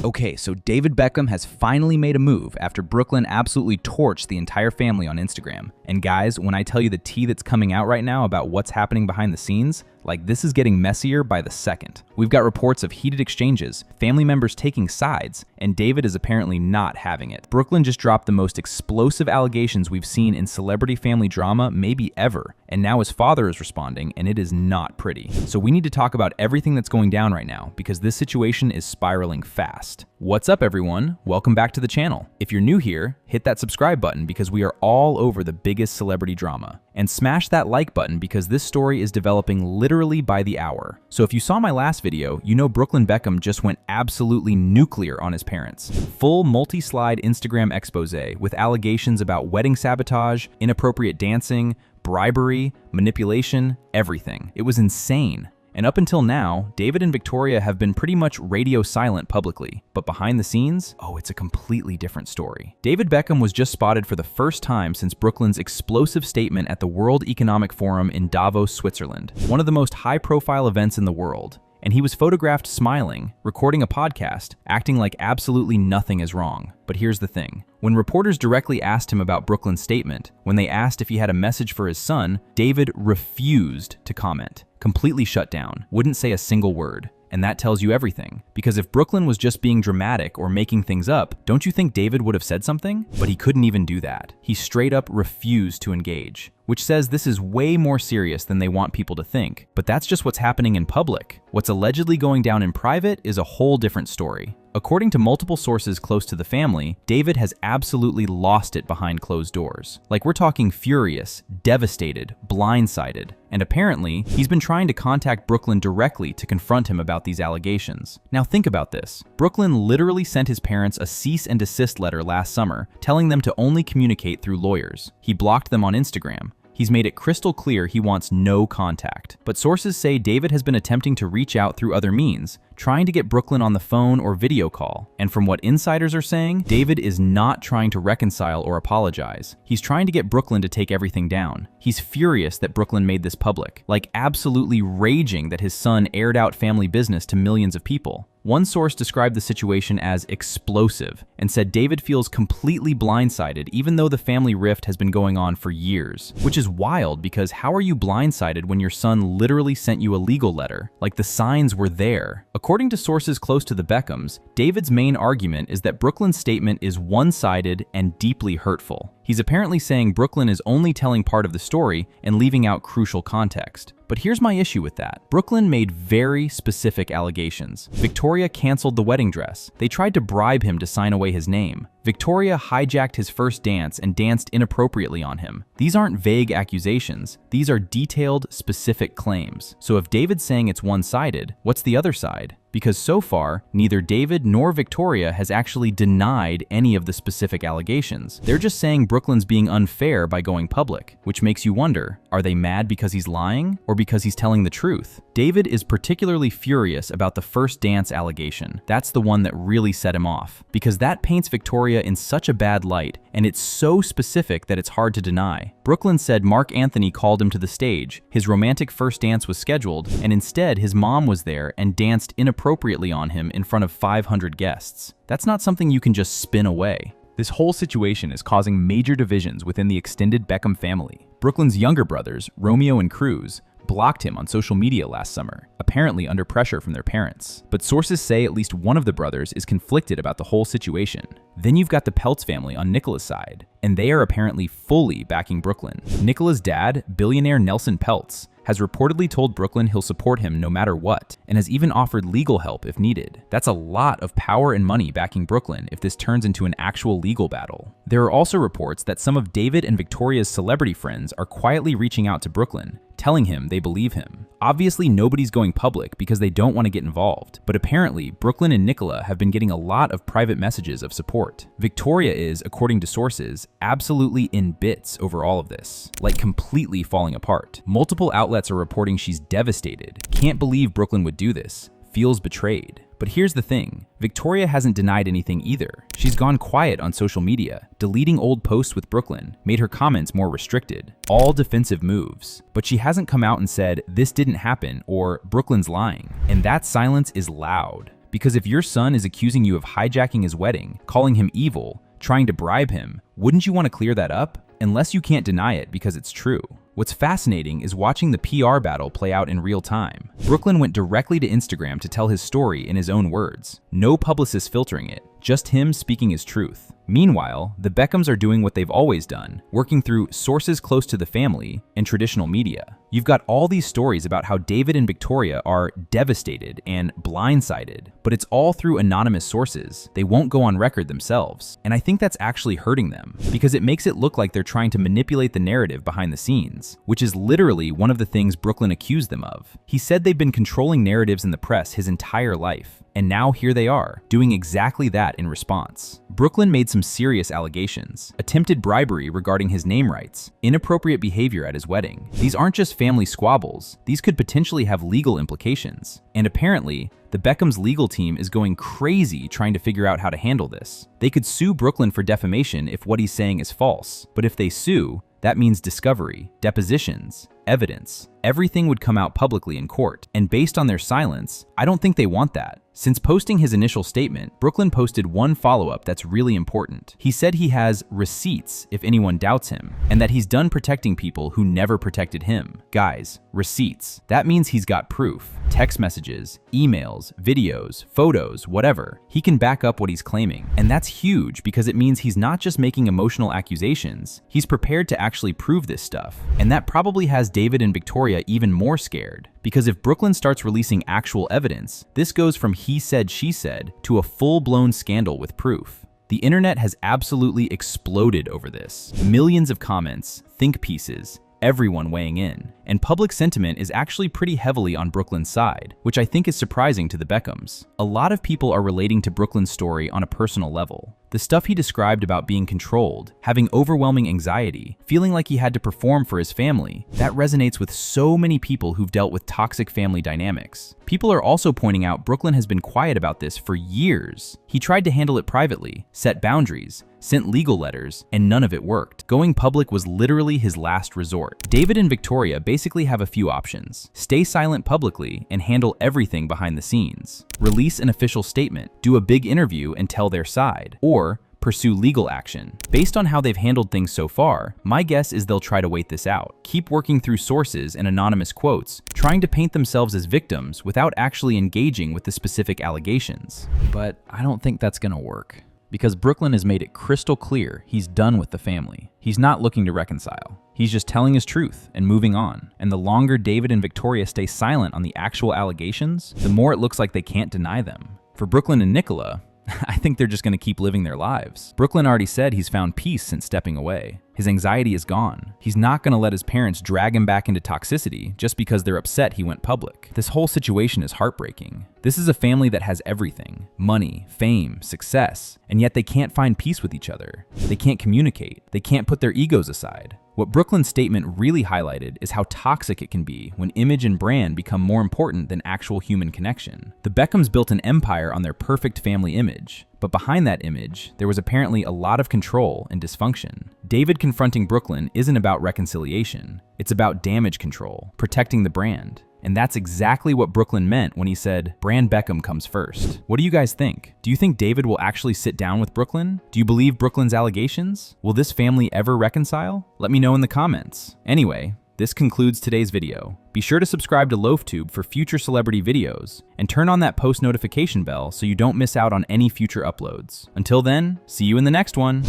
Okay, so David Beckham has finally made a move after Brooklyn absolutely torched the entire family on Instagram. And guys, when I tell you the tea that's coming out right now about what's happening behind the scenes, like this is getting messier by the second. We've got reports of heated exchanges, family members taking sides, and David is apparently not having it. Brooklyn just dropped the most explosive allegations we've seen in celebrity family drama maybe ever, and now his father is responding, and it is not pretty. So we need to talk about everything that's going down right now, because this situation is spiraling fast. What's up, everyone? Welcome back to the channel. If you're new here, hit that subscribe button because we are all over the biggest celebrity drama. And smash that like button because this story is developing literally by the hour. So if you saw my last video, you know Brooklyn Beckham just went absolutely nuclear on his parents. Full multi-slide Instagram expose with allegations about wedding sabotage, inappropriate dancing, bribery, manipulation, everything. It was insane. And up until now, David and Victoria have been pretty much radio silent publicly. But behind the scenes, oh, it's a completely different story. David Beckham was just spotted for the first time since Brooklyn's explosive statement at the World Economic Forum in Davos, Switzerland, one of the most high-profile events in the world. And he was photographed smiling, recording a podcast, acting like absolutely nothing is wrong. But here's the thing. When reporters directly asked him about Brooklyn's statement, when they asked if he had a message for his son, David refused to comment. Completely shut down, wouldn't say a single word. And that tells you everything. Because if Brooklyn was just being dramatic or making things up, don't you think David would have said something? But he couldn't even do that. He straight up refused to engage, which says this is way more serious than they want people to think. But that's just what's happening in public. What's allegedly going down in private is a whole different story. According to multiple sources close to the family, David has absolutely lost it behind closed doors. Like we're talking furious, devastated, blindsided. And apparently, he's been trying to contact Brooklyn directly to confront him about these allegations. Now think about this. Brooklyn literally sent his parents a cease and desist letter last summer, telling them to only communicate through lawyers. He blocked them on Instagram. He's made it crystal clear he wants no contact. But sources say David has been attempting to reach out through other means, trying to get Brooklyn on the phone or video call. And from what insiders are saying, David is not trying to reconcile or apologize. He's trying to get Brooklyn to take everything down. He's furious that Brooklyn made this public, like absolutely raging that his son aired out family business to millions of people. One source described the situation as explosive and said David feels completely blindsided even though the family rift has been going on for years. Which is wild because how are you blindsided when your son literally sent you a legal letter? Like the signs were there. According to sources close to the Beckhams, David's main argument is that Brooklyn's statement is one-sided and deeply hurtful. He's apparently saying Brooklyn is only telling part of the story and leaving out crucial context. But here's my issue with that. Brooklyn made very specific allegations. Victoria canceled the wedding dress. They tried to bribe him to sign away his name. Victoria hijacked his first dance and danced inappropriately on him. These aren't vague accusations. These are detailed, specific claims. So if David's saying it's one-sided, what's the other side? Because so far, neither David nor Victoria has actually denied any of the specific allegations. They're just saying Brooklyn's being unfair by going public, which makes you wonder, are they mad because he's lying or because he's telling the truth? David is particularly furious about the first dance allegation. That's the one that really set him off, because that paints Victoria in such a bad light, and it's so specific that it's hard to deny. Brooklyn said Mark Anthony called him to the stage, his romantic first dance was scheduled, and instead his mom was there and danced inappropriately on him in front of 500 guests. That's not something you can just spin away. This whole situation is causing major divisions within the extended Beckham family. Brooklyn's younger brothers, Romeo and Cruz, blocked him on social media last summer, apparently under pressure from their parents. But sources say at least one of the brothers is conflicted about the whole situation. Then you've got the Peltz family on Nicola's side, and they are apparently fully backing Brooklyn. Nicola's dad, billionaire Nelson Peltz, has reportedly told Brooklyn he'll support him no matter what, and has even offered legal help if needed. That's a lot of power and money backing Brooklyn if this turns into an actual legal battle. There are also reports that some of David and Victoria's celebrity friends are quietly reaching out to Brooklyn, telling him they believe him. Obviously, nobody's going public because they don't want to get involved, but apparently, Brooklyn and Nicola have been getting a lot of private messages of support. Victoria is, according to sources, absolutely in bits over all of this, like completely falling apart. Multiple outlets are reporting she's devastated, can't believe Brooklyn would do this, feels betrayed. But here's the thing, Victoria hasn't denied anything either. She's gone quiet on social media, deleting old posts with Brooklyn, made her comments more restricted. All defensive moves. But she hasn't come out and said, this didn't happen, or Brooklyn's lying. And that silence is loud. Because if your son is accusing you of hijacking his wedding, calling him evil, trying to bribe him, wouldn't you want to clear that up? Unless you can't deny it because it's true. What's fascinating is watching the PR battle play out in real time. Brooklyn went directly to Instagram to tell his story in his own words. No publicist filtering it, just him speaking his truth. Meanwhile, the Beckhams are doing what they've always done, working through sources close to the family and traditional media. You've got all these stories about how David and Victoria are devastated and blindsided, but it's all through anonymous sources. They won't go on record themselves. And I think that's actually hurting them, because it makes it look like they're trying to manipulate the narrative behind the scenes, which is literally one of the things Brooklyn accused them of. He said they've been controlling narratives in the press his entire life, and now here they are, doing exactly that in response. Brooklyn made some serious allegations: attempted bribery regarding his name rights, inappropriate behavior at his wedding. These aren't just family squabbles, these could potentially have legal implications. And apparently, the Beckhams' legal team is going crazy trying to figure out how to handle this. They could sue Brooklyn for defamation if what he's saying is false, but if they sue, that means discovery, depositions, evidence. Everything would come out publicly in court, and based on their silence, I don't think they want that. Since posting his initial statement, Brooklyn posted one follow-up that's really important. He said he has receipts if anyone doubts him, and that he's done protecting people who never protected him. Guys, receipts. That means he's got proof. Text messages, emails, videos, photos, whatever. He can back up what he's claiming. And that's huge because it means he's not just making emotional accusations, he's prepared to actually prove this stuff. And that probably has David and Victoria even more scared. Because if Brooklyn starts releasing actual evidence, this goes from he said, she said to a full-blown scandal with proof. The internet has absolutely exploded over this. Millions of comments, think pieces, everyone weighing in. And public sentiment is actually pretty heavily on Brooklyn's side, which I think is surprising to the Beckhams. A lot of people are relating to Brooklyn's story on a personal level. The stuff he described about being controlled, having overwhelming anxiety, feeling like he had to perform for his family, that resonates with so many people who've dealt with toxic family dynamics. People are also pointing out Brooklyn has been quiet about this for years. He tried to handle it privately, set boundaries, sent legal letters, and none of it worked. Going public was literally his last resort. David and Victoria basically have a few options: stay silent publicly and handle everything behind the scenes, release an official statement, do a big interview and tell their side, or pursue legal action. Based on how they've handled things so far, my guess is they'll try to wait this out, keep working through sources and anonymous quotes, trying to paint themselves as victims without actually engaging with the specific allegations. But I don't think that's gonna work, because Brooklyn has made it crystal clear he's done with the family. He's not looking to reconcile. He's just telling his truth and moving on. And the longer David and Victoria stay silent on the actual allegations, the more it looks like they can't deny them. For Brooklyn and Nicola, I think they're just going to keep living their lives. Brooklyn already said he's found peace since stepping away. His anxiety is gone. He's not going to let his parents drag him back into toxicity just because they're upset he went public. This whole situation is heartbreaking. This is a family that has everything: money, fame, success, and yet they can't find peace with each other. They can't communicate. They can't put their egos aside. What Brooklyn's statement really highlighted is how toxic it can be when image and brand become more important than actual human connection. The Beckhams built an empire on their perfect family image, but behind that image, there was apparently a lot of control and dysfunction. David confronting Brooklyn isn't about reconciliation. It's about damage control, protecting the brand. And that's exactly what Brooklyn meant when he said, "Brand Beckham comes first." What do you guys think? Do you think David will actually sit down with Brooklyn? Do you believe Brooklyn's allegations? Will this family ever reconcile? Let me know in the comments. Anyway, this concludes today's video. Be sure to subscribe to LoafTube for future celebrity videos, and turn on that post notification bell so you don't miss out on any future uploads. Until then, see you in the next one.